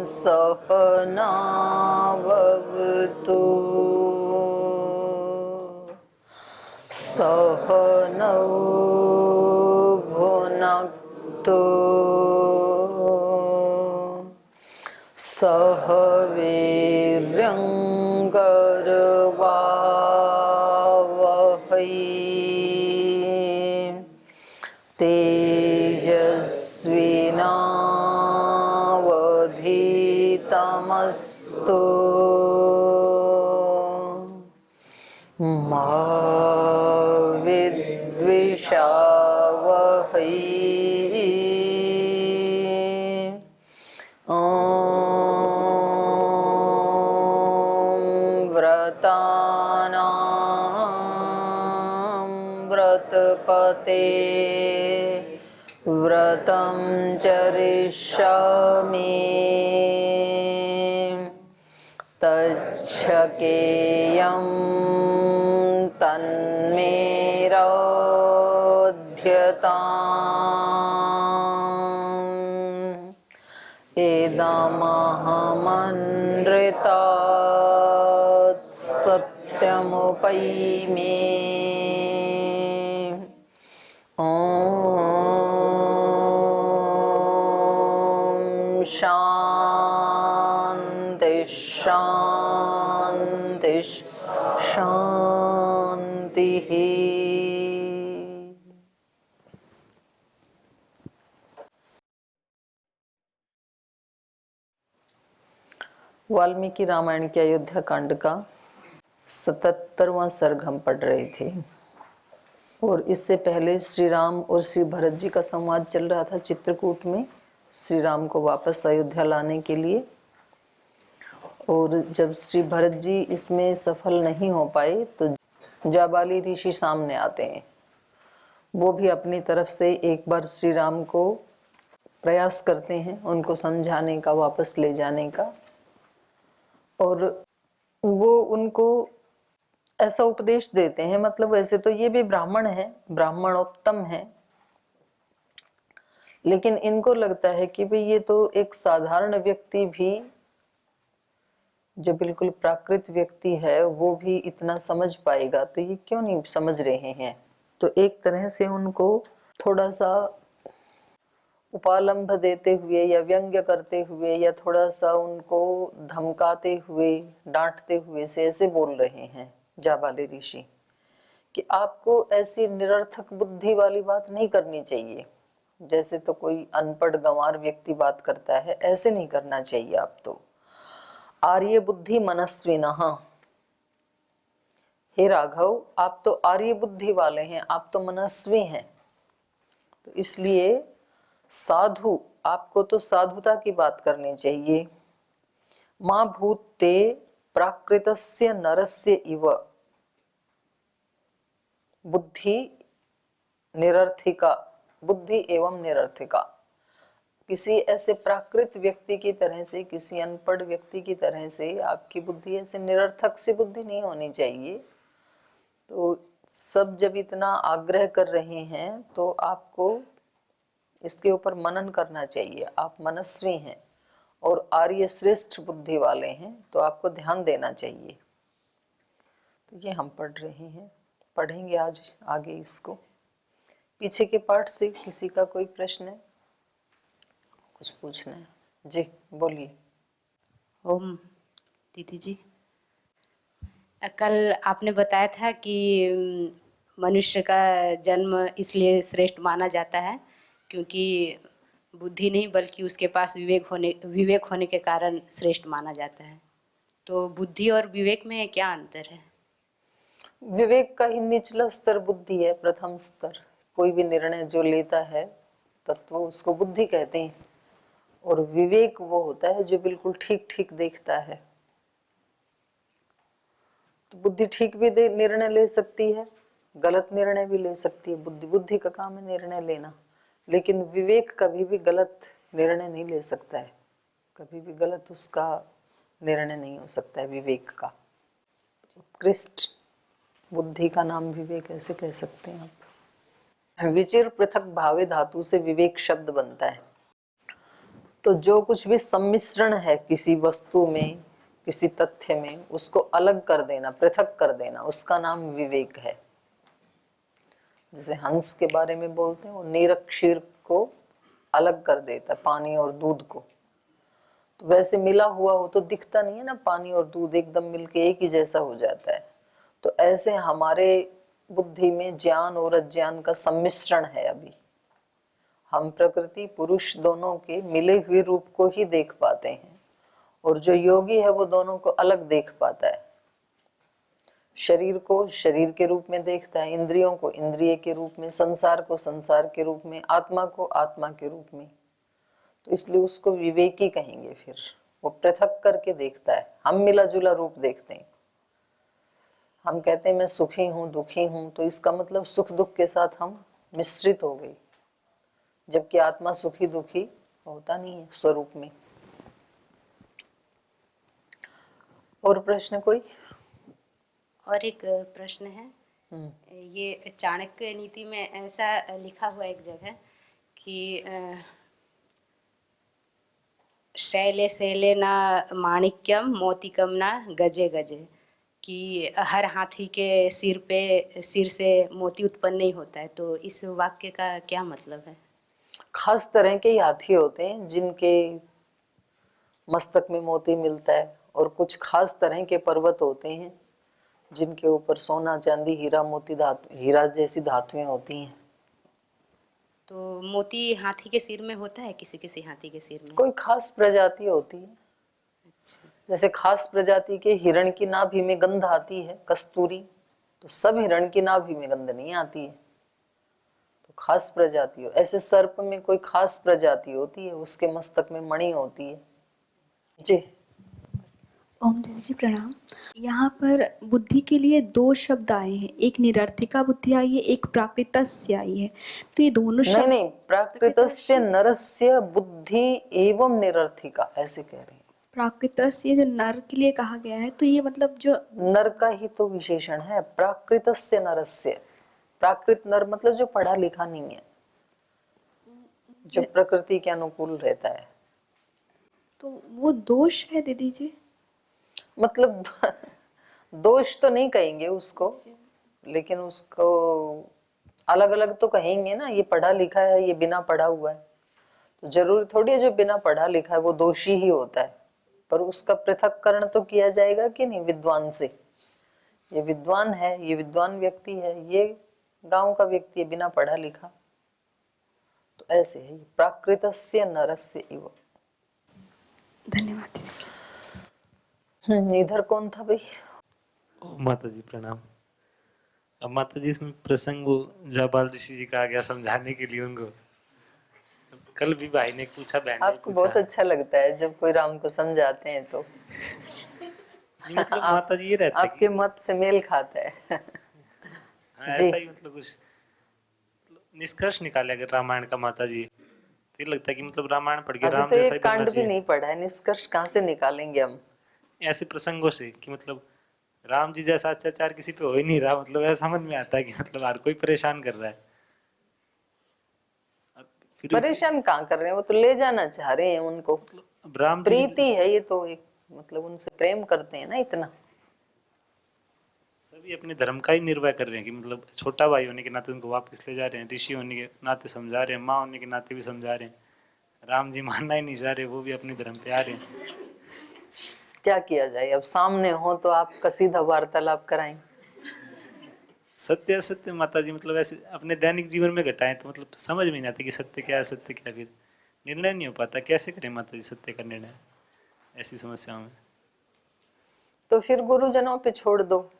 सहनाववतु सहनौ भुनक्तु सह वीर्यङ्करवावहै तेजस्विनावधीतमस्तु मा विद्विषावहै व्रतपते व्रतं चरिष्यामि तच्छकेयं तन्मे रोध्यताम् इदमहमनृतात् सत्यमुपैमि ॐ शान्ति शान्ति शान्तिः। वाल्मीकि रामायण के अयोध्या कांड का 77वां सर्ग हम पढ़ रहे थे और इससे पहले श्री राम और श्री भरत जी का संवाद चल रहा था चित्रकूट में श्री राम को वापस अयोध्या लाने के लिए। और जब श्री भरत जी इसमें सफल नहीं हो पाए तो जाबाली ऋषि सामने आते हैं। वो भी अपनी तरफ से एक बार श्री राम को प्रयास करते हैं उनको समझाने का, वापस ले जाने का। और वो उनको ऐसा उपदेश देते हैं, मतलब वैसे तो ये भी ब्राह्मण है, ब्राह्मणोत्तम है, लेकिन इनको लगता है कि भाई ये तो एक साधारण व्यक्ति भी, जो बिल्कुल प्राकृत व्यक्ति है, वो भी इतना समझ पाएगा, तो ये क्यों नहीं समझ रहे हैं। तो एक तरह से उनको थोड़ा सा उपालंभ देते हुए या व्यंग्य करते हुए या थोड़ा सा उनको धमकाते हुए, डांटते हुए से ऐसे बोल रहे हैं जाबाली ऋषि कि आपको ऐसी निरर्थक बुद्धि वाली बात नहीं करनी चाहिए। जैसे तो कोई अनपढ़ गंवार व्यक्ति बात करता है, ऐसे नहीं करना चाहिए। आप तो आर्य बुद्धि मनस्विनः, हे राघव आप तो आर्य बुद्धि वाले हैं, आप तो मनस्वी हैं, तो इसलिए साधु, आपको तो साधुता की बात करनी चाहिए। मां भूते प्राकृतस्य नरस्य इव बुद्धि निरर्थिका, बुद्धि एवं निरर्थिका। किसी ऐसे प्राकृत व्यक्ति की तरह से, किसी अनपढ़ व्यक्ति की तरह से आपकी बुद्धि ऐसे निरर्थक सी बुद्धि नहीं होनी चाहिए। तो सब जब इतना आग्रह कर रहे हैं तो आपको इसके ऊपर मनन करना चाहिए। आप मनस्वी हैं और आर्य श्रेष्ठ बुद्धि वाले हैं, तो आपको ध्यान देना चाहिए। तो ये हम पढ़ रहे हैं, पढ़ेंगे आज आगे इसको। पीछे के पाठ से किसी का कोई प्रश्न है, कुछ पूछना है? जी बोलिए। ओम दीदी जी, कल आपने बताया था कि मनुष्य का जन्म इसलिए श्रेष्ठ माना जाता है क्योंकि बुद्धि नहीं बल्कि उसके पास विवेक होने के कारण श्रेष्ठ माना जाता है। तो बुद्धि और विवेक में क्या अंतर है? विवेक का ही निचला स्तर बुद्धि है, प्रथम स्तर। कोई भी निर्णय जो लेता है तत्व उसको बुद्धि कहते हैं, और विवेक वो होता है जो बिल्कुल ठीक ठीक देखता है। तो बुद्धि ठीक भी निर्णय ले सकती है, गलत निर्णय भी ले सकती है। बुद्धि का काम है निर्णय लेना, लेकिन विवेक कभी भी गलत निर्णय नहीं ले सकता है, कभी भी गलत उसका निर्णय नहीं हो सकता है विवेक का। उत्कृष्ट बुद्धि का नाम विवेक ऐसे कह सकते हैं आप। विचिर पृथक भावे धातु से विवेक शब्द बनता है। तो जो कुछ भी सम्मिश्रण है किसी वस्तु में, किसी तथ्य में, उसको अलग कर देना, पृथक कर देना, उसका नाम विवेक है। जैसे हंस के बारे में बोलते हैं, वो नीर क्षीर को अलग कर देता है, पानी और दूध को। तो वैसे मिला हुआ हो तो दिखता नहीं है ना, पानी और दूध एकदम मिलके एक ही जैसा हो जाता है। तो ऐसे हमारे बुद्धि में ज्ञान और अज्ञान का सम्मिश्रण है। अभी हम प्रकृति पुरुष दोनों के मिले हुए रूप को ही देख पाते हैं, और जो योगी है वो दोनों को अलग देख पाता है। शरीर को शरीर के रूप में देखता है, इंद्रियों को इंद्रिय के रूप में, संसार को संसार के रूप में, आत्मा को आत्मा के रूप में। तो इसलिए उसको विवेकी कहेंगे। फिर वो पृथक करके देखता है, हम मिला जुला रूप देखते हैं। हम कहते हैं मैं सुखी हूँ दुखी हूँ, तो इसका मतलब सुख दुख के साथ हम मिश्रित हो गई, जबकि आत्मा सुखी दुखी होता नहीं है स्वरूप में। और प्रश्न कोई? और एक प्रश्न है, ये चाणक्य नीति में ऐसा लिखा हुआ एक जगह कि शैले शैले ना माणिक्यम मोतिकम ना गजे गजे, कि हर हाथी के सिर से मोती उत्पन्न नहीं होता है। तो इस वाक्य का क्या मतलब है? खास तरह के हाथी होते हैं जिनके मस्तक में मोती मिलता है, और कुछ खास तरह के पर्वत होते हैं जिनके ऊपर सोना चांदी हीरा मोती धातु हीरा जैसी धातुएं होती हैं। तो मोती हाथी के सिर में होता है, किसी किसी हाथी के सिर में? कोई खास प्रजाति होती है। अच्छा। जैसे खास प्रजाति के हिरण की नाभि में गंध आती है, कस्तूरी। तो सब हिरण की नाभि में गंध नहीं आती है, तो खास प्रजाति हो। ऐसे सर्प में कोई खास प्रजाति होती है, उसके मस्तक में मणि होती है। जी। ओम दीदी जी प्रणाम। यहाँ पर बुद्धि के लिए दो शब्द आए हैं, एक निरर्थिका बुद्धि आई है, एक प्राकृतस्य आई है। तो ये दोनों नहीं शब्द नहीं, प्राकृतस्य नरस्य बुद्धि एवं निरर्थिका ऐसे कह रहे हैं। प्राकृतस्य जो नर के लिए कहा गया है, तो ये मतलब जो नर का ही तो विशेषण है, प्राकृतस्य नरस्य। प्राकृत नर मतलब जो पढ़ा लिखा नहीं है, जो प्रकृति के अनुकूल रहता है। तो वो दोष है दीदी जी? मतलब दोष तो नहीं कहेंगे उसको, लेकिन उसको अलग अलग तो कहेंगे ना। ये पढ़ा लिखा है, ये बिना पढ़ा हुआ है, तो जरूरी थोड़ी है जो बिना पढ़ा लिखा है वो दोषी ही होता है। पर उसका पृथक्करण तो किया जाएगा कि नहीं विद्वान से। ये विद्वान है, ये विद्वान व्यक्ति है, ये गांव का व्यक्ति है बिना पढ़ा लिखा। तो ऐसे है प्राकृतस्य नरस्य इव। धन्यवाद दीदी जी। इधर कौन था भाई? माता जी प्रणाम। अब माता जी इसमें प्रसंग वो जाबाल ऋषि जी का आ गया समझाने के लिए उनको। कल भी भाई ने पूछा, बहन ने आपको पूछा। बहुत अच्छा लगता है जब कोई राम को समझाते हैं तो। मतलब माता जी ये रहता है आपके कि मत से मेल खाता है। हाँ, जी। ऐसा ही मतलब कुछ निष्कर्ष निकाले अगर रामायण का माता जी, तो ये लगता है कि मतलब रामायण पढ़ के अभी राम तो जैसा ही एक बनना कांड भी चाहिए। नहीं पढ़ा है, निष्कर्ष कहाँ से निकालेंगे हम? ऐसे प्रसंगों से कि मतलब राम जी जैसा अत्याचार किसी पे हो ही नहीं रहा, मतलब ऐसा समझ में आता है कि मतलब हर कोई परेशान कर रहा है। फिर परेशान कहाँ कर रहे हैं, वो तो ले जाना चाह रहे हैं उनको। अब राम जी प्रीति है ये तो, एक मतलब उनसे प्रेम करते हैं ना इतना। सभी अपने धर्म का ही निर्वाह कर रहे हैं कि मतलब छोटा भाई होने के नाते उनको वापस ले जा रहे हैं, ऋषि होने के नाते समझा रहे हैं, माँ होने के नाते भी समझा रहे हैं। राम जी मानना ही नहीं चाह रहे, वो भी अपने धर्म पे आ रहे हैं। क्या किया जाए, अब सामने हो तो आपका सीधा वार्तालाप कराएं। सत्य असत्य माता जी मतलब ऐसे अपने दैनिक जीवन में घटाएं तो मतलब समझ में नहीं आता कि सत्य क्या है सत्य क्या, फिर निर्णय नहीं हो पाता। कैसे करें माता जी सत्य का निर्णय ऐसी समस्याओं में? तो फिर गुरुजनों पे छोड़ दो।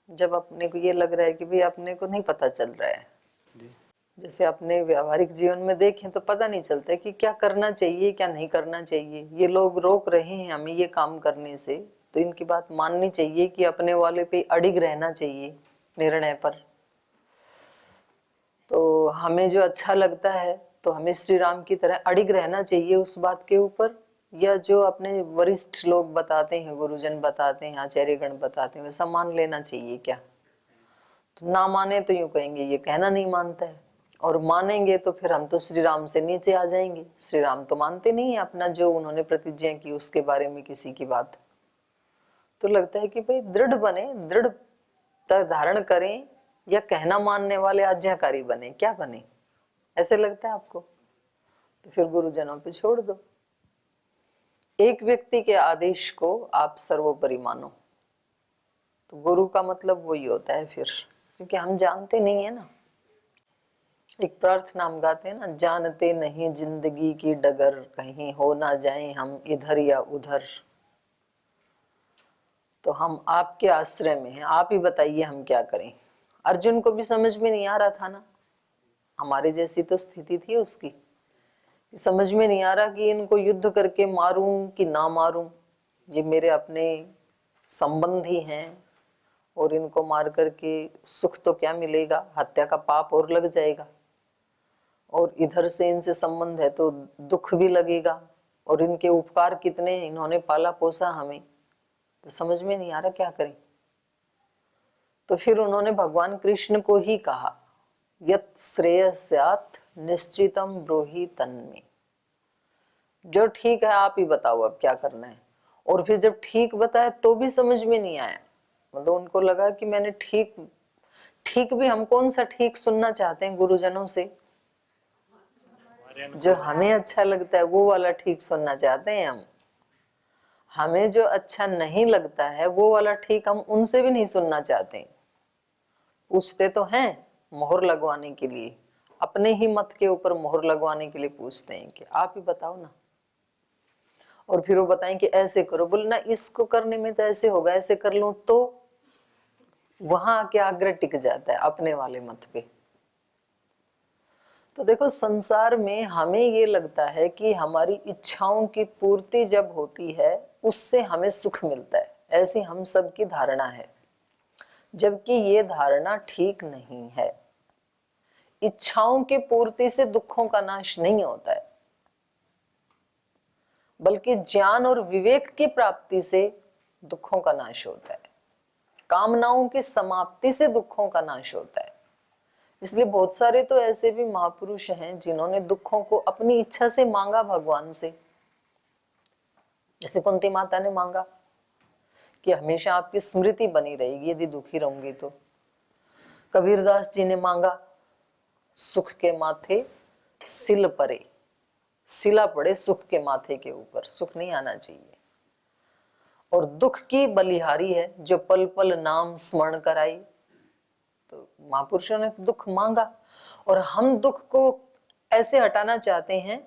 जब अपने को ये लग रहा है कि भाई अपने को नहीं पता चल रहा है, जी जैसे अपने व्यावहारिक जीवन में देखें तो पता नहीं चलता है कि क्या करना चाहिए क्या नहीं करना चाहिए। ये लोग रोक रहे हैं हमें ये काम करने से, तो इनकी बात माननी चाहिए कि अपने वाले पे अडिग रहना चाहिए निर्णय पर। तो हमें जो अच्छा लगता है तो हमें श्री राम की तरह अडिग रहना चाहिए उस बात के ऊपर, या जो अपने वरिष्ठ लोग बताते हैं, गुरुजन बताते हैं, आचार्यगण बताते हैं, वैसा मान लेना चाहिए क्या? तो ना माने तो यूं कहेंगे ये कहना नहीं मानता है, और मानेंगे तो फिर हम तो श्री राम से नीचे आ जाएंगे। श्री राम तो मानते नहीं है अपना जो उन्होंने प्रतिज्ञा की उसके बारे में किसी की बात। तो लगता है कि भाई दृढ़ बने, दृढ़ता धारण करें, या कहना मानने वाले आज्ञाकारी बने, क्या बने, ऐसे लगता है आपको? तो फिर गुरुजनों पे छोड़ दो। एक व्यक्ति के आदेश को आप सर्वोपरि मानो, तो गुरु का मतलब वही होता है फिर, क्योंकि हम जानते नहीं है ना। एक प्रार्थना हम गाते हैं ना, जानते नहीं जिंदगी की डगर, कहीं हो ना जाए हम इधर या उधर। तो हम आपके आश्रय में हैं, आप ही बताइए हम क्या करें। अर्जुन को भी समझ में नहीं आ रहा था ना, हमारे जैसी तो स्थिति थी उसकी, समझ में नहीं आ रहा कि इनको युद्ध करके मारूं कि ना मारूं, ये मेरे अपने संबंधी हैं और इनको मार करके सुख तो क्या मिलेगा, हत्या का पाप और लग जाएगा, और इधर से इनसे संबंध है तो दुख भी लगेगा, और इनके उपकार कितने, इन्होंने पाला पोसा हमें, तो समझ में नहीं आ रहा क्या करें। तो फिर उन्होंने भगवान कृष्ण को ही कहा, यत् श्रेयस्यात् निश्चितम ब्रूहि तन्मे, जो ठीक है आप ही बताओ अब क्या करना है। और फिर जब ठीक बताया तो भी समझ में नहीं आया, मतलब उनको लगा कि मैंने ठीक भी, हम कौन सा ठीक सुनना चाहते हैं गुरुजनों से, जो हमें अच्छा लगता है वो वाला ठीक सुनना चाहते हैं हम। हमें जो अच्छा नहीं लगता है वो वाला ठीक हम उनसे भी नहीं सुनना चाहते। पूछते तो हैं मोहर लगवाने के लिए, अपने ही मत के ऊपर मोहर लगवाने के लिए पूछते हैं कि आप ही बताओ ना, और फिर वो बताएं कि ऐसे करो, बोले ना इसको करने में तो ऐसे होगा, ऐसे कर लूं तो, वहां आके आग्रह टिक जाता है अपने वाले मत पे। तो देखो संसार में हमें ये लगता है कि हमारी इच्छाओं की पूर्ति जब होती है उससे हमें सुख मिलता है, ऐसी हम सब की धारणा है, जबकि ये धारणा ठीक नहीं है। इच्छाओं की पूर्ति से दुखों का नाश नहीं होता है, बल्कि ज्ञान और विवेक की प्राप्ति से दुखों का नाश होता है। कामनाओं की समाप्ति से दुखों का नाश होता है। इसलिए बहुत सारे तो ऐसे भी महापुरुष हैं जिन्होंने दुखों को अपनी इच्छा से मांगा भगवान से। जैसे कुंती माता ने मांगा कि हमेशा आपकी स्मृति बनी रहेगी यदि दुखी रहूंगी तो। कबीरदास जी ने मांगा सुख के माथे सिल परे, सिला पड़े सुख के माथे के ऊपर, सुख नहीं आना चाहिए। और दुख की बलिहारी है जो पल पल नाम स्मरण कराई। तो महापुरुषों ने दुख मांगा, और हम दुख को ऐसे हटाना चाहते हैं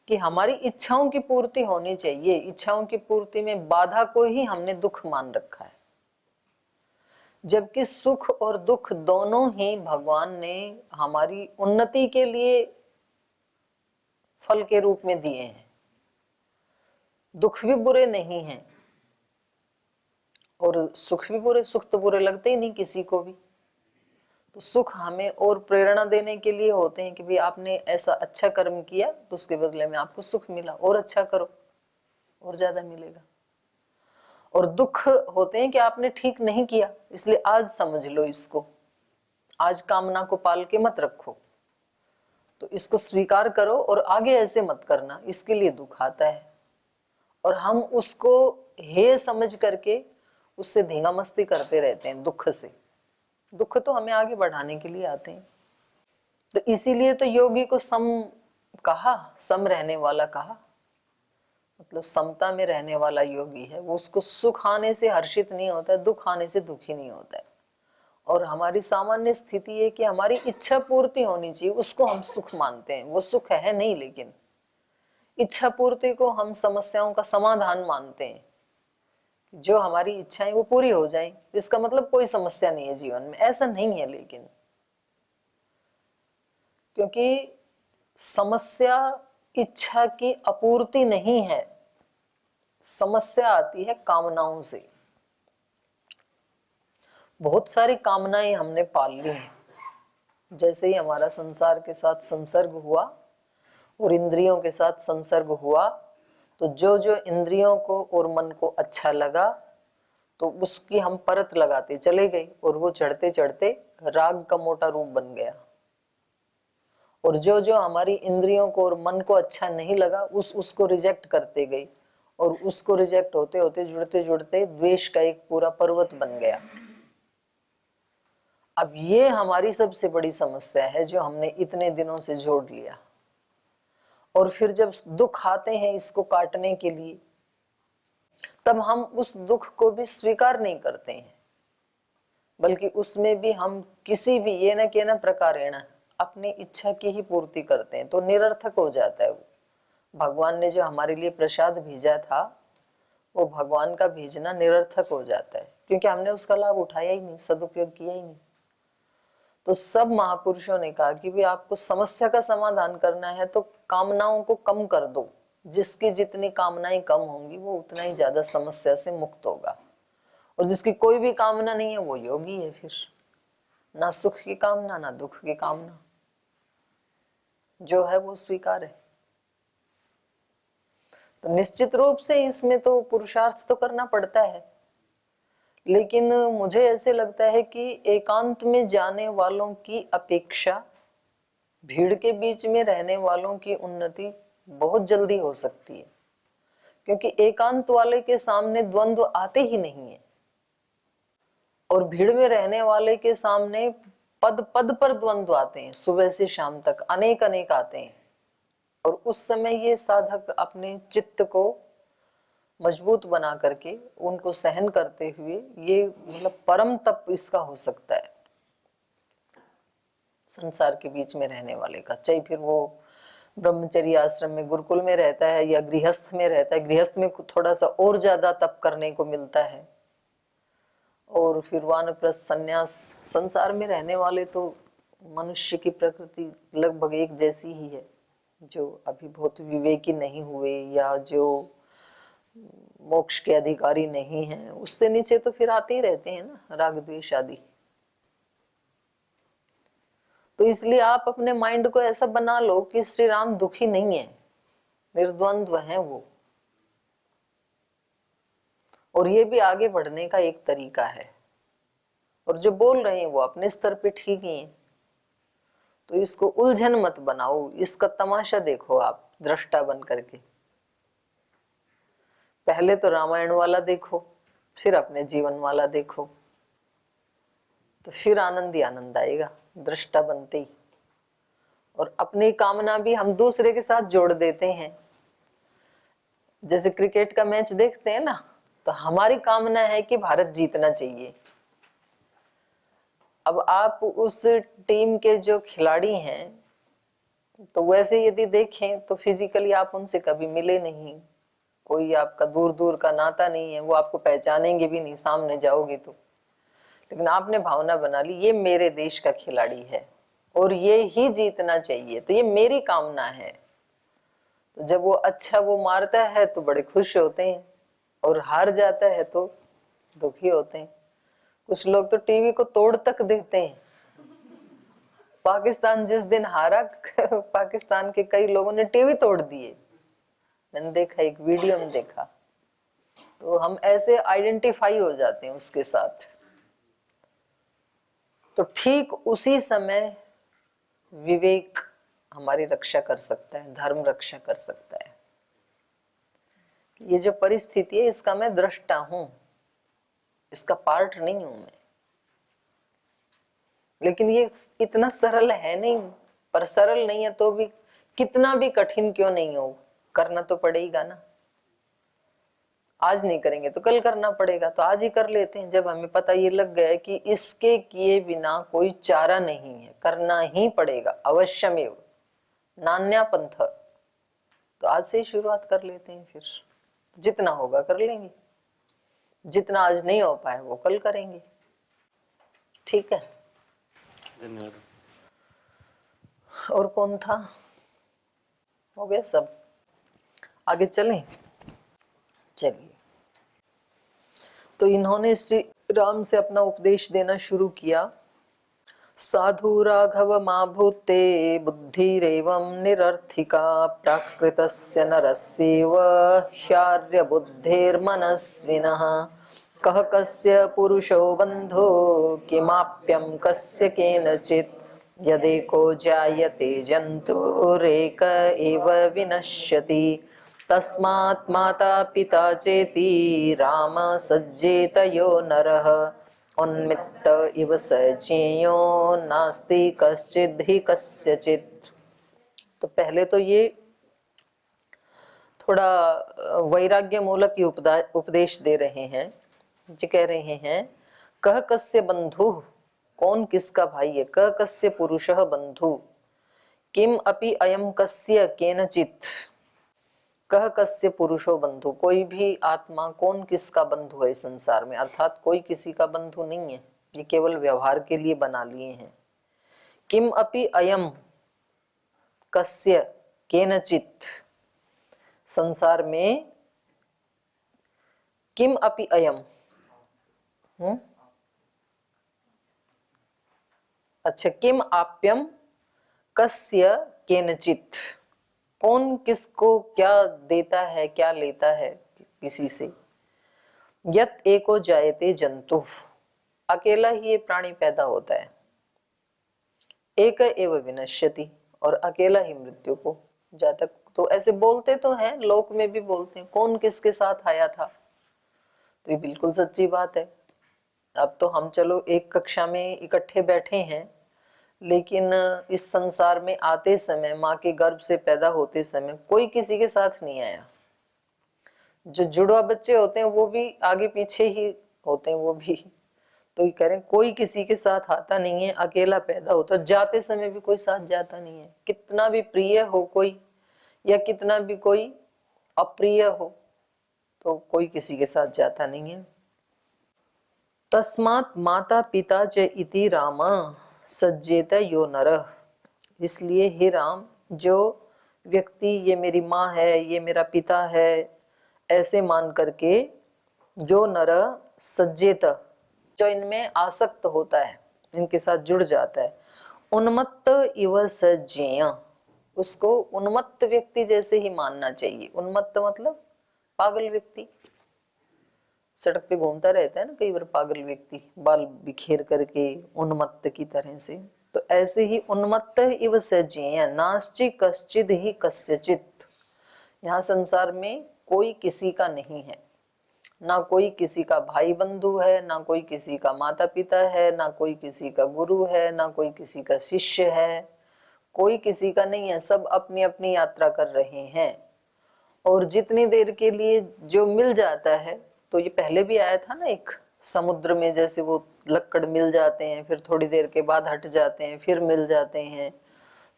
कि हमारी इच्छाओं की पूर्ति होनी चाहिए। इच्छाओं की पूर्ति में बाधा को ही हमने दुख मान रखा है, जबकि सुख और दुख दोनों ही भगवान ने हमारी उन्नति के लिए फल के रूप में दिए हैं। दुख भी बुरे नहीं हैं और सुख भी बुरे, सुख तो बुरे लगते ही नहीं किसी को भी। तो सुख हमें और प्रेरणा देने के लिए होते हैं कि भाई आपने ऐसा अच्छा कर्म किया तो उसके बदले में आपको सुख मिला, और अच्छा करो और ज्यादा मिलेगा। और दुख होते हैं कि आपने ठीक नहीं किया, इसलिए आज समझ लो इसको, आज कामना को पाल के मत रखो, तो इसको स्वीकार करो और आगे ऐसे मत करना, इसके लिए दुख आता है। और हम उसको हे समझ करके उससे धींगा मस्ती करते रहते हैं दुख से। दुख तो हमें आगे बढ़ाने के लिए आते हैं। तो इसीलिए तो योगी को सम कहा, सम रहने वाला कहा, मतलब समता में रहने वाला योगी है। वो उसको सुख आने से हर्षित नहीं होता है, दुख आने से दुखी नहीं होता है। और हमारी सामान्य स्थिति है कि हमारी इच्छा पूर्ति होनी चाहिए, उसको हम सुख मानते हैं। वो सुख है नहीं, लेकिन इच्छा पूर्ति को हम समस्याओं का समाधान मानते हैं। जो हमारी इच्छाएं वो पूरी हो जाएं, इसका मतलब कोई समस्या नहीं है जीवन में, ऐसा नहीं है। लेकिन क्योंकि समस्या इच्छा की अपूर्ति नहीं है, समस्या आती है कामनाओं से। बहुत सारी कामनाएं हमने पाल ली हैं। जैसे ही हमारा संसार के साथ संसर्ग हुआ और इंद्रियों के साथ संसर्ग हुआ, तो जो जो इंद्रियों को और मन को अच्छा लगा तो उसकी हम परत लगाते चले गए, और वो चढ़ते चढ़ते राग का मोटा रूप बन गया। और जो जो हमारी इंद्रियों को और मन को अच्छा नहीं लगा उसको रिजेक्ट करते गई, और उसको रिजेक्ट होते होते जुड़ते जुड़ते द्वेष का एक पूरा पर्वत बन गया। अब ये हमारी सबसे बड़ी समस्या है जो हमने इतने दिनों से जोड़ लिया। और फिर जब दुख आते हैं इसको काटने के लिए, तब हम उस दुख को भी स्वीकार नहीं करते हैं, बल्कि उसमें भी हम किसी भी ये न के न प्रकारेण अपनी इच्छा की ही पूर्ति करते हैं। तो निरर्थक हो जाता है वो। भगवान ने जो हमारे लिए प्रसाद भेजा था, वो भगवान का भेजना निरर्थक हो जाता है, क्योंकि हमने उसका लाभ उठाया ही नहीं, सदुपयोग किया ही नहीं। तो सब महापुरुषों ने कहा कि भी आपको समस्या का समाधान करना है तो कामनाओं को कम कर दो। जिसकी जितनी कामनाएं कम होंगी वो उतना ही ज्यादा समस्या से मुक्त होगा। और जिसकी कोई भी कामना नहीं है वो योगी है। फिर ना सुख की कामना ना दुख की कामना, जो है वो स्वीकार है। तो निश्चित रूप से इसमें तो पुरुषार्थ तो करना पड़ता है, लेकिन मुझे ऐसे लगता है कि एकांत में जाने वालों की अपेक्षा भीड़ के बीच में रहने वालों की उन्नति बहुत जल्दी हो सकती है, क्योंकि एकांत वाले के सामने द्वंद्व आते ही नहीं है, और भीड़ में रहने वाले के सामने पद पद पर द्वंद्व आते हैं। सुबह से शाम तक अनेक अनेक आते हैं, और उस समय ये साधक अपने चित्त को मजबूत बना करके उनको सहन करते हुए, ये मतलब परम तप इसका हो सकता है संसार के बीच में रहने वाले का। चाहे फिर वो ब्रह्मचर्य आश्रम में गुरुकुल में रहता है या गृहस्थ में रहता है। गृहस्थ में थोड़ा सा और ज्यादा तप करने को मिलता है, और फिर वानप्रस्थ संन्यास। संसार में रहने वाले तो मनुष्य की प्रकृति लगभग एक जैसी ही है, जो अभी बहुत विवेकी नहीं हुए या जो मोक्ष के अधिकारी नहीं हैं, उससे नीचे तो फिर आते ही रहते हैं ना, राग द्वेष आदि। तो इसलिए आप अपने माइंड को ऐसा बना लो कि श्री राम दुखी नहीं है, निर्द्वंद्व हैं वो। और ये भी आगे बढ़ने का एक तरीका है। और जो बोल रहे हैं वो अपने स्तर पे ठीक ही हैं, तो इसको उलझन मत बनाओ, इसका तमाशा देखो आप दृष्टा बन करके। पहले तो रामायण वाला देखो, फिर अपने जीवन वाला देखो, तो फिर आनंद ही आनंद आएगा दृष्टा बनते ही। और अपनी कामना भी हम दूसरे के साथ जोड़ देते हैं। जैसे क्रिकेट का मैच देखते हैं ना, तो हमारी कामना है कि भारत जीतना चाहिए। अब आप उस टीम के जो खिलाड़ी हैं, तो वैसे यदि देखें तो फिजिकली आप उनसे कभी मिले नहीं, कोई आपका दूर दूर का नाता नहीं है, वो आपको पहचानेंगे भी नहीं सामने जाओगे तो। लेकिन आपने भावना बना ली ये मेरे देश का खिलाड़ी है और ये ही जीतना चाहिए, तो ये मेरी कामना है। तो जब वो अच्छा वो मारता है तो बड़े खुश होते हैं, और हार जाता है तो दुखी होते हैं। कुछ लोग तो टीवी को तोड़ तक देते हैं। पाकिस्तान जिस दिन हारा पाकिस्तान के कई लोगों ने टीवी तोड़ दिए, मैंने देखा, एक वीडियो में देखा। तो हम ऐसे आइडेंटिफाई हो जाते हैं उसके साथ। तो ठीक उसी समय विवेक हमारी रक्षा कर सकता है, धर्म रक्षा कर सकता है। ये जो परिस्थिति है इसका मैं दृष्टा हूं, इसका पार्ट नहीं हूं मैं। लेकिन ये इतना सरल है नहीं, पर सरल नहीं है तो भी कितना भी कठिन क्यों नहीं हो, करना तो पड़ेगा ना। आज नहीं करेंगे तो कल करना पड़ेगा, तो आज ही कर लेते हैं। जब हमें पता ये लग गया है कि इसके किए बिना कोई चारा नहीं है, करना ही पड़ेगा अवश्यमेव, नान्या पंथ, तो आज से ही शुरुआत कर लेते हैं। फिर जितना होगा कर लेंगे, जितना आज नहीं हो पाए वो कल करेंगे। ठीक है, धन्यवाद। और कौन था? हो गया सब, आगे चलें। चलिए, तो इन्होंने श्री राम से अपना उपदेश देना शुरू किया। साधु राघव मा भूते बुद्धिरेवं निरर्थिका प्राकृतस्य नरस्यैव ह्यार्य बुद्धिर्मनस्विनः कः कस्य पुरुषो बन्धो किमाप्यं कस्य केनचित् यदेको जायते जन्तुरेक एव विनश्यति तस्मात् माता पिता चेति राम सज्जेत यो नरः उन्मित्त इव स ज्ञेयो नास्ति कश्चिद् हि कस्यचित्। तो पहले तो ये थोड़ा वैराग्य मूलक ही उपदेश दे रहे हैं। जो कह रहे हैं कह कस्य बंधु, कौन किसका भाई है, कह कस्य पुरुषः बंधु, किम अपि अयम कस्य केनचित्, कह कस्य पुरुषो बंधु, कोई भी आत्मा कौन किसका बंधु है संसार में, अर्थात कोई किसी का बंधु नहीं है, ये केवल व्यवहार के लिए बना लिए हैं। किम अपि अयम कस्य केनचित्, संसार में किम अपि अयम, अच्छा, किम आप्यम कस्य केनचित्, कौन किसको क्या देता है, क्या लेता है किसी से। यत एको जायते जंतु, अकेला ही ये प्राणी पैदा होता है। एक एव विनश्यति, और अकेला ही मृत्यु को जाता। तो ऐसे बोलते तो हैं, लोक में भी बोलते हैं कौन किसके साथ आया था, तो ये बिल्कुल सच्ची बात है। अब तो हम चलो एक कक्षा में इकट्ठे बैठे हैं, लेकिन इस संसार में आते समय, माँ के गर्भ से पैदा होते समय कोई किसी के साथ नहीं आया। जो जुड़वा बच्चे होते हैं वो भी आगे पीछे ही होते हैं वो भी। तो ये कह रहे हैं कोई किसी के साथ आता नहीं है, अकेला पैदा होता, जाते समय भी कोई साथ जाता नहीं है। कितना भी प्रिय हो कोई, या कितना भी कोई अप्रिय हो, तो कोई किसी के साथ जाता नहीं है। तस्मात् माता पिता च इति राम सज्जेत यो नरः, इसलिए हे राम, जो व्यक्ति ये मेरी माँ है, ये मेरा पिता है, ऐसे मान करके जो नर सज्जेत, जो इनमें आसक्त होता है, इनके साथ जुड़ जाता है, उन्मत्त इव सज्जेय, उसको उन्मत्त व्यक्ति जैसे ही मानना चाहिए। उन्मत्त मतलब पागल व्यक्ति, सड़क पे घूमता रहता है ना कई बार पागल व्यक्ति, बाल बिखेर करके उन्मत्त की तरह से। तो ऐसे ही उन्मत्त इव सज्जेय नास्ति कश्चिद् हि कस्यचित्, यहाँ संसार में कोई किसी का नहीं है, ना कोई किसी का भाई बंधु है, ना कोई किसी का माता पिता है, ना कोई किसी का गुरु है, ना कोई किसी का शिष्य है, कोई किसी का नहीं है। सब अपनी अपनी यात्रा कर रहे हैं। और जितनी देर के लिए जो मिल जाता है, तो ये पहले भी आया था ना, एक समुद्र में जैसे वो लक्कड़ मिल जाते हैं, फिर थोड़ी देर के बाद हट जाते हैं, फिर मिल जाते हैं।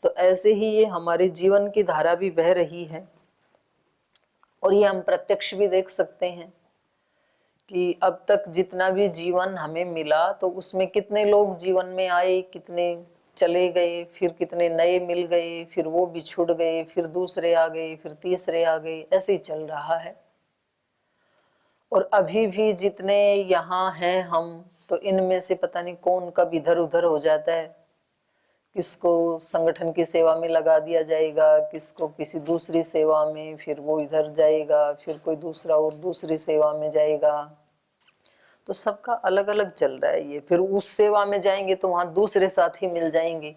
तो ऐसे ही ये हमारे जीवन की धारा भी बह रही है, और ये हम प्रत्यक्ष भी देख सकते हैं कि अब तक जितना भी जीवन हमें मिला, तो उसमें कितने लोग जीवन में आए, कितने चले गए, फिर कितने नए मिल गए, फिर वो बिछुड़ गए, फिर दूसरे आ गए, फिर तीसरे आ गए, ऐसे ही चल रहा है। और अभी भी जितने यहाँ हैं हम, तो इनमें से पता नहीं कौन कब इधर उधर हो जाता है। किसको संगठन की सेवा में लगा दिया जाएगा, किसको किसी दूसरी सेवा में, फिर वो इधर जाएगा, फिर कोई दूसरा और दूसरी सेवा में जाएगा। तो सबका अलग अलग चल रहा है ये। फिर उस सेवा में जाएंगे तो वहां दूसरे साथी मिल जाएंगे,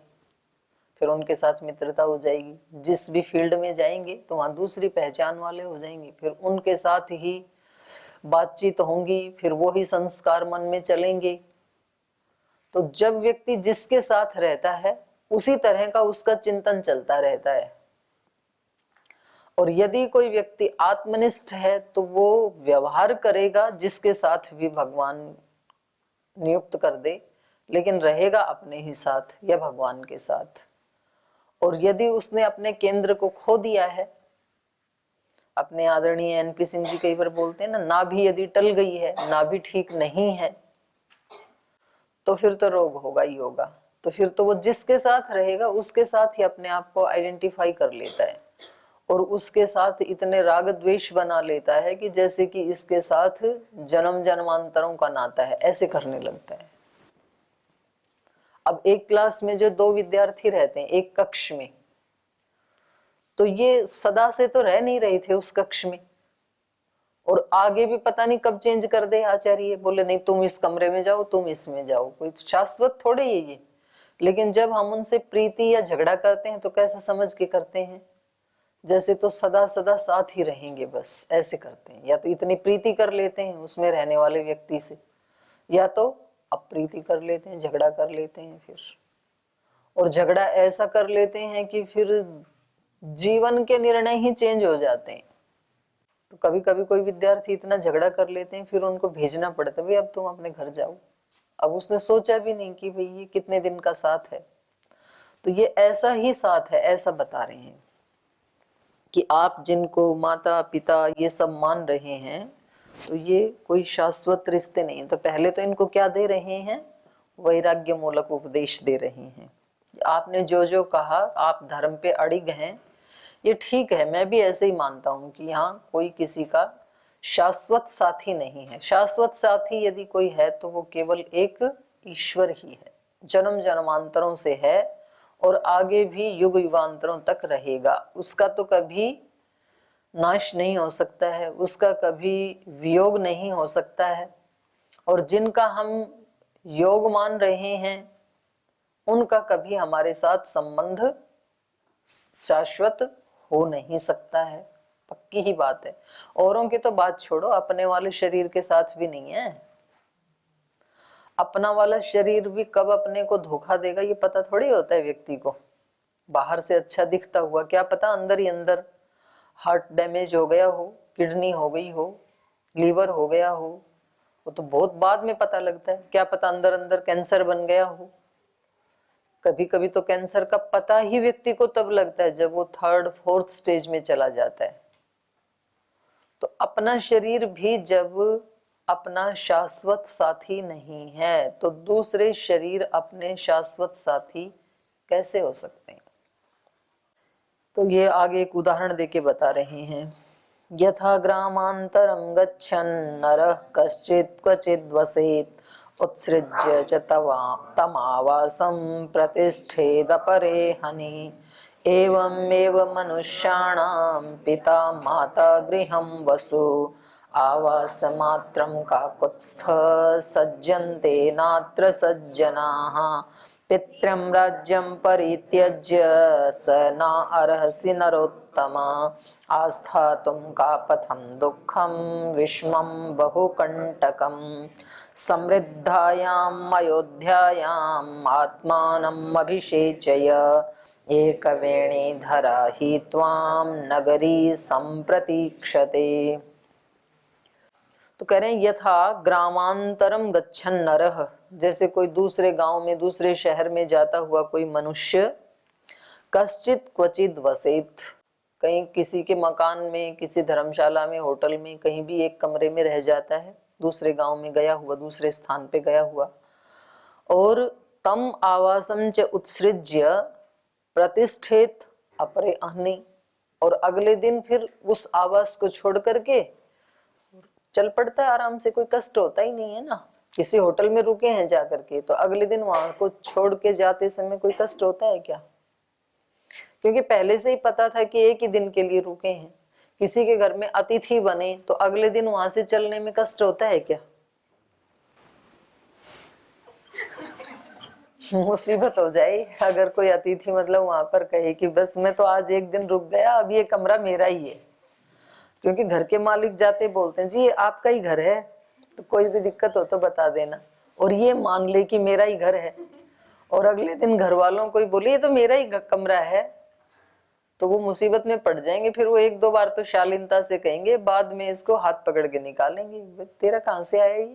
फिर उनके साथ मित्रता हो जाएगी। जिस भी फील्ड में जाएंगे तो वहां दूसरी पहचान वाले हो जाएंगे, फिर उनके साथ ही बातचीत होंगी, फिर वो ही संस्कार मन में चलेंगे। तो जब व्यक्ति जिसके साथ रहता है, उसी तरह का उसका चिंतन चलता रहता है। और यदि कोई व्यक्ति आत्मनिष्ठ है, तो वो व्यवहार करेगा जिसके साथ भी भगवान नियुक्त कर दे, लेकिन रहेगा अपने ही साथ या भगवान के साथ। और यदि उसने अपने केंद्र को खो दिया है, अपने आदरणीय एनपी सिंह जी कई बार बोलते हैं ना भी यदि टल गई है, ना भी ठीक नहीं है, तो फिर तो रोग होगा ही होगा। तो फिर तो वो जिसके साथ रहेगा उसके साथ ही अपने आप को आइडेंटिफाई कर लेता है, और उसके साथ इतने राग द्वेष बना लेता है कि जैसे कि इसके साथ जन्म जन्मांतरों का नाता है, ऐसे करने लगता है। अब एक क्लास में जो 2 विद्यार्थी रहते हैं एक कक्ष में, तो ये सदा से तो रह नहीं रहे थे उस कक्ष में, और आगे भी पता नहीं कब चेंज कर दे आचार्य, बोले नहीं तुम इस कमरे में जाओ, तुम इसमें जाओ। कोई शाश्वत थोड़े ये लेकिन जब हम उनसे प्रीति या झगड़ा करते हैं तो कैसे समझ के करते हैं, जैसे तो सदा सदा साथ ही रहेंगे, बस ऐसे करते हैं। या तो इतनी प्रीति कर लेते हैं उसमें रहने वाले व्यक्ति से, या तो अप्रीति कर लेते हैं, झगड़ा कर लेते हैं फिर, और झगड़ा ऐसा कर लेते हैं कि फिर जीवन के निर्णय ही चेंज हो जाते हैं। तो कभी कभी कोई विद्यार्थी इतना झगड़ा कर लेते हैं फिर उनको भेजना पड़ता है, भाई अब तुम अपने घर जाओ। अब उसने सोचा भी नहीं कि भाई ये कितने दिन का साथ है, तो ये ऐसा ही साथ है, ऐसा बता रहे हैं कि आप जिनको माता पिता ये सब मान रहे हैं तो ये कोई शाश्वत रिश्ते नहीं है। तो पहले तो इनको क्या दे रहे हैं, वैराग्य मूलक उपदेश दे रहे हैं। आपने जो जो कहा, आप धर्म पे अड़िग हैं, ये ठीक है, मैं भी ऐसे ही मानता हूं कि यहाँ कोई किसी का शाश्वत साथी नहीं है। शाश्वत साथी यदि कोई है तो वो केवल एक ईश्वर ही है, जन्म जन्मांतरों से है और आगे भी युग युगांतरों तक रहेगा। उसका तो कभी नाश नहीं हो सकता है, उसका कभी वियोग नहीं हो सकता है। और जिनका हम योग मान रहे हैं उनका कभी हमारे साथ संबंध शाश्वत हो नहीं सकता है, पक्की ही बात है। औरों की तो बात छोड़ो, अपने वाले शरीर के साथ भी नहीं है। अपना वाला शरीर भी कब अपने को धोखा देगा ये पता थोड़ी होता है व्यक्ति को। बाहर से अच्छा दिखता हुआ, क्या पता अंदर ही अंदर हार्ट डैमेज हो गया हो, किडनी हो गई हो, लीवर हो गया हो, वो तो बहुत बाद में पता लगता है। क्या पता अंदर अंदर कैंसर बन गया हो। कभी कभी तो कैंसर का पता ही व्यक्ति को तब लगता है जब वो 3rd 4th स्टेज में चला जाता है। तो अपना शरीर भी जब अपना शाश्वत साथी नहीं है तो दूसरे शरीर अपने शाश्वत साथी कैसे हो सकते हैं। तो ये आगे एक उदाहरण देके बता रहे हैं। यथा ग्रामांतरं गच्छन् नरः कश्चित् क्वचिद् वसेत् उत्सृज्य च तमावासं प्रतिष्ठेदपरे हनि। एवमेव मनुष्याणां पिता माता गृहं वसु आवासमात्रं काकुत्स्थः सज्जन्ते नात्र सज्जनाः। पितृं राज्यं परित्यज्य स न अर्हसि नरोत्तम आस्थातुं कापथं दुःखं विषमं बहुकण्टकम्। समृद्धायाम् अयोध्यायाम् आत्मानम् अभिषेचय एकवेणीधरा हि त्वां नगरी संप्रतीक्षते। तो कह रहे हैं यथा ग्रामांतरम गच्छन नरः, जैसे कोई दूसरे गांव में दूसरे शहर में जाता हुआ कोई मनुष्य, कश्चित क्वचित वसेत, कहीं किसी के मकान में, किसी धर्मशाला में, होटल में, कहीं भी एक कमरे में रह जाता है, दूसरे गांव में गया हुआ, दूसरे स्थान पे गया हुआ। और तम आवासम च उत्सृज्य प्रतिष्ठित अपरे अहनि, और अगले दिन फिर उस आवास को छोड़ करके चल पड़ता है आराम से, कोई कष्ट होता ही नहीं है ना। किसी होटल में रुके हैं जाकर के तो अगले दिन वहां को छोड़ के जाते समय कोई कष्ट होता है क्या? क्योंकि पहले से ही पता था कि एक ही दिन के लिए रुके हैं। किसी के घर में अतिथि बने तो अगले दिन वहां से चलने में कष्ट होता है क्या? मुसीबत हो जाए अगर कोई अतिथि मतलब वहां पर कहे कि बस मैं तो आज एक दिन रुक गया, अब ये कमरा मेरा ही है। क्योंकि घर के मालिक जाते बोलते हैं जी ये आपका ही घर है, तो कोई भी दिक्कत हो तो बता देना। और ये मान ले कि मेरा ही घर है और अगले दिन घर वालों को ही बोले ये तो मेरा ही कमरा है, तो वो मुसीबत में पड़ जाएंगे। फिर वो 1-2 बार तो शालीनता से कहेंगे, बाद में इसको हाथ पकड़ के निकालेंगे, तेरा कहाँ से आया ये।